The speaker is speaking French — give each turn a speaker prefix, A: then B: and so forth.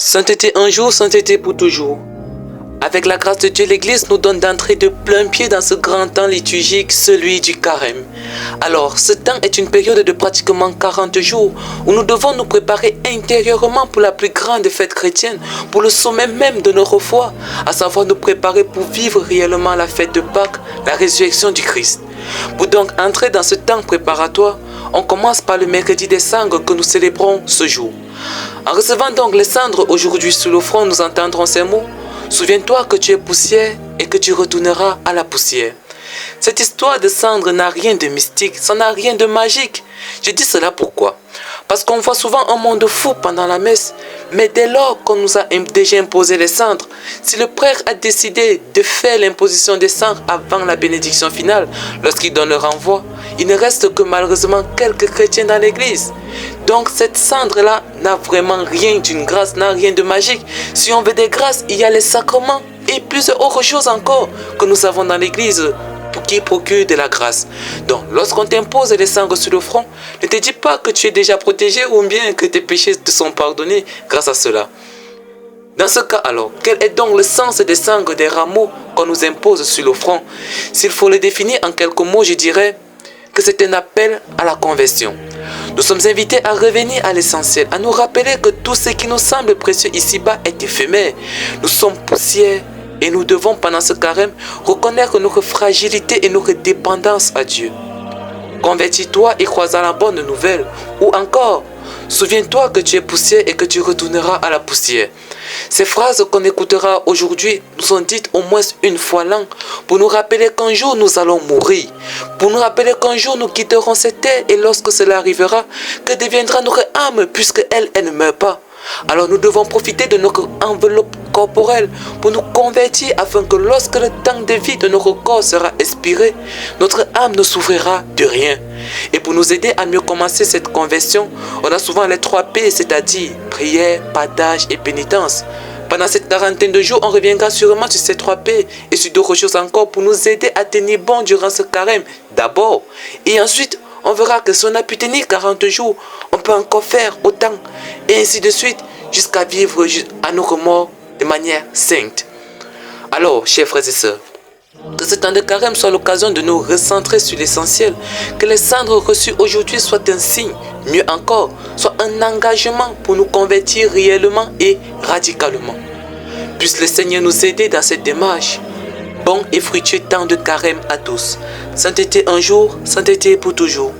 A: Sainteté un jour, sainteté pour toujours. Avec la grâce de Dieu, l'Église nous donne d'entrer de plein pied dans ce grand temps liturgique, celui du carême. Alors, ce temps est une période de pratiquement 40 jours où nous devons nous préparer intérieurement pour la plus grande fête chrétienne, pour le sommet même de notre foi, à savoir nous préparer pour vivre réellement la fête de Pâques, la résurrection du Christ. Pour donc entrer dans ce temps préparatoire, on commence par le mercredi des cendres que nous célébrons ce jour. En recevant donc les cendres aujourd'hui sur le front, nous entendrons ces mots. Souviens-toi que tu es poussière et que tu retourneras à la poussière. Cette histoire de cendres n'a rien de mystique, ça n'a rien de magique. Je dis cela pourquoi? Parce qu'on voit souvent un monde fou pendant la messe, mais dès lors qu'on nous a déjà imposé les cendres, si le prêtre a décidé de faire l'imposition des cendres avant la bénédiction finale, lorsqu'il donne le renvoi, il ne reste que malheureusement quelques chrétiens dans l'église. Donc cette cendre-là n'a vraiment rien d'une grâce, n'a rien de magique. Si on veut des grâces, il y a les sacrements et plusieurs autres choses encore que nous avons dans l'église qui procurent de la grâce. Donc lorsqu'on t'impose les cendres sur le front, ne te dis pas que tu es déjà protégé ou bien que tes péchés te sont pardonnés grâce à cela. Dans ce cas alors, quel est donc le sens des cendres des rameaux qu'on nous impose sur le front? S'il faut le définir en quelques mots, je dirais que c'est un appel à la conversion. Nous sommes invités à revenir à l'essentiel, à nous rappeler que tout ce qui nous semble précieux ici-bas est éphémère. Nous sommes poussière et nous devons pendant ce carême reconnaître notre fragilité et notre dépendance à Dieu. Convertis-toi et crois à la bonne nouvelle. Ou encore, souviens-toi que tu es poussière et que tu retourneras à la poussière. Ces phrases qu'on écoutera aujourd'hui nous sont dites au moins une fois l'an pour nous rappeler qu'un jour nous allons mourir, pour nous rappeler qu'un jour nous quitterons cette terre et lorsque cela arrivera, que deviendra notre âme puisque elle ne meurt pas. Alors nous devons profiter de notre enveloppe corporelle pour nous convertir afin que lorsque le temps de vie de notre corps sera expiré, notre âme ne souffrira de rien. Et pour nous aider à mieux commencer cette conversion, on a souvent les 3 P, c'est-à-dire prière, partage et pénitence. Pendant cette quarantaine de jours, on reviendra sûrement sur ces 3 P et sur d'autres choses encore pour nous aider à tenir bon durant ce carême d'abord. Et ensuite, on verra que si on a pu tenir 40 jours, on peut encore faire autant. Et ainsi de suite, jusqu'à vivre à notre mort de manière sainte. Alors, chers frères et sœurs, que ce temps de carême soit l'occasion de nous recentrer sur l'essentiel. Que les cendres reçues aujourd'hui soient un signe, mieux encore, soit un engagement pour nous convertir réellement et radicalement. Puisse le Seigneur nous aider dans cette démarche. Bon et fructueux temps de carême à tous. Sainteté un jour, sainteté pour toujours.